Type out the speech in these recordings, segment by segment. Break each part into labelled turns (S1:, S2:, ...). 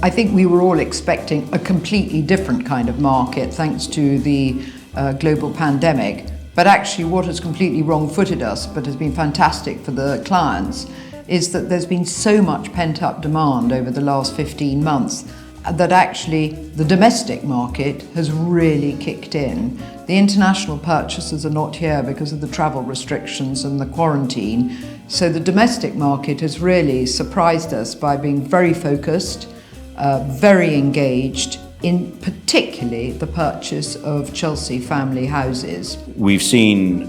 S1: I think we were all expecting a completely different kind of market thanks to the global pandemic. But actually what has completely wrong-footed us, but has been fantastic for the clients, is that there's been so much pent-up demand over the last 15 months that actually the domestic market has really kicked in. The international purchasers are not here because of the travel restrictions and the quarantine. So the domestic market has really surprised us by being very focused, very engaged in particularly the purchase of Chelsea family houses.
S2: We've seen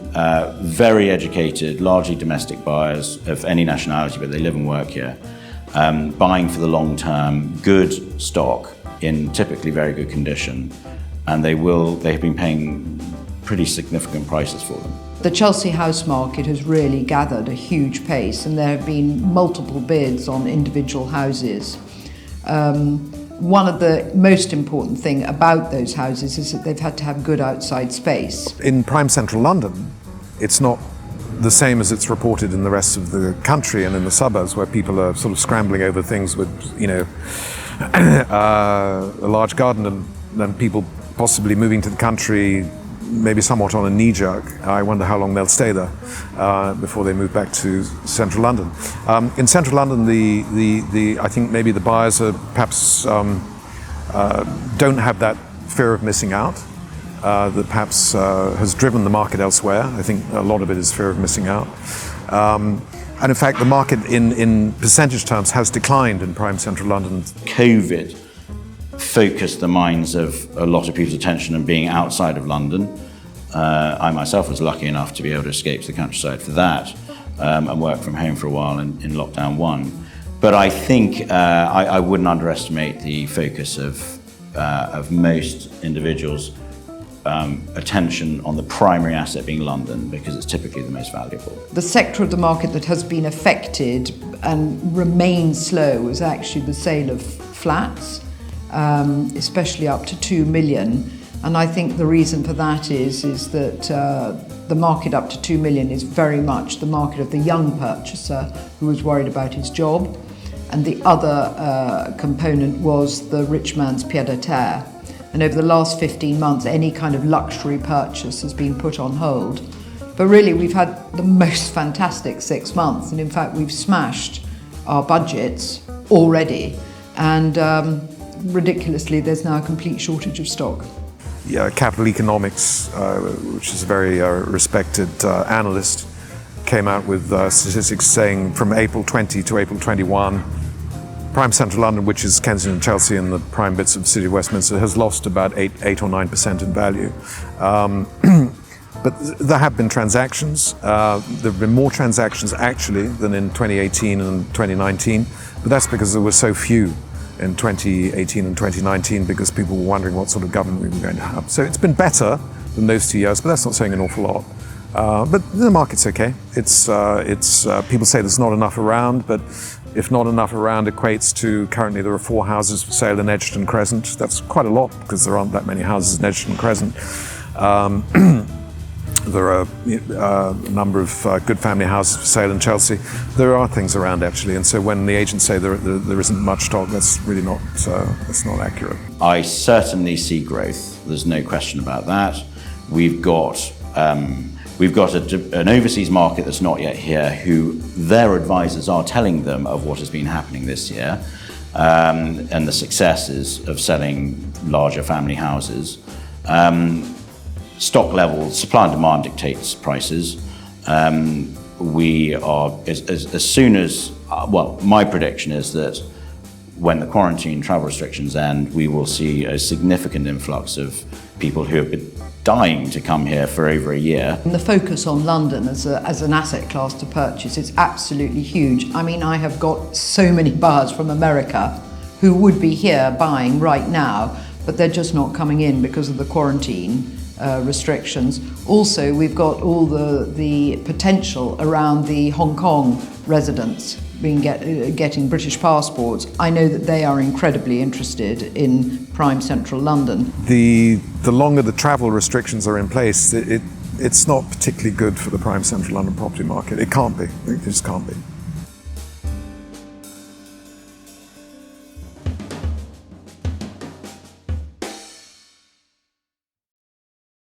S2: very educated, largely domestic buyers of any nationality, but they live and work here, buying for the long term, good stock in typically very good condition, and they've been paying pretty significant prices for them.
S1: The Chelsea house market has really gathered a huge pace, and there have been multiple bids on individual houses. One of the most important thing about those houses is that they've had to have good outside space.
S3: In prime central London, it's not the same as it's reported in the rest of the country and in the suburbs, where people are sort of scrambling over things with, a large garden and people possibly moving to the country, maybe somewhat on a knee jerk. I wonder how long they'll stay there before they move back to central London. In central London, I think maybe the buyers are perhaps don't have that fear of missing out that perhaps has driven the market elsewhere. I think a lot of it is fear of missing out. And in fact, the market in percentage terms has declined in prime central London.
S2: COVID focused the minds of a lot of people's attention on being outside of London. I myself was lucky enough to be able to escape to the countryside for that and work from home for a while in lockdown 1. But I think I wouldn't underestimate the focus of most individuals' attention on the primary asset being London, because it's typically the most valuable.
S1: The sector of the market that has been affected and remains slow is actually the sale of flats, especially up to 2 million. And I think the reason for that is that the market up to 2 million is very much the market of the young purchaser who was worried about his job. And the other component was the rich man's pied-à-terre. And over the last 15 months, any kind of luxury purchase has been put on hold. But really, we've had the most fantastic 6 months. And in fact, we've smashed our budgets already. And ridiculously, there's now a complete shortage of stock.
S3: Yeah, Capital Economics, which is a very respected analyst, came out with statistics saying from April 20 to April 21, prime central London, which is Kensington and Chelsea and the prime bits of the City of Westminster, has lost about 8 or 9% in value. But there have been transactions. There have been more transactions actually than in 2018 and 2019, but that's because there were so few in 2018 and 2019 because people were wondering what sort of government we were going to have. So it's been better than those 2 years, but that's not saying an awful lot. But the market's okay. It's people say there's not enough around, but if not enough around equates to currently there are 4 houses for sale in Egerton Crescent. That's quite a lot because there aren't that many houses in Egerton Crescent. There are a number of good family houses for sale in Chelsea. There are things around actually, and so when the agents say there isn't much stock, that's really not that's not accurate.
S2: I certainly see growth. There's no question about that. We've got an overseas market that's not yet here, who their advisors are telling them of what has been happening this year and the successes of selling larger family houses. Stock levels, supply and demand dictates prices. We are, as soon as, my prediction is that when the quarantine travel restrictions end, we will see a significant influx of people who have been dying to come here for over a year.
S1: And the focus on London as an asset class to purchase is absolutely huge. I mean, I have got so many buyers from America who would be here buying right now, but they're just not coming in because of the quarantine restrictions. Also, we've got all the potential around the Hong Kong residents getting British passports. I know that they are incredibly interested in prime central London.
S3: The longer the travel restrictions are in place, it's not particularly good for the prime central London property market. It can't be. It just can't be.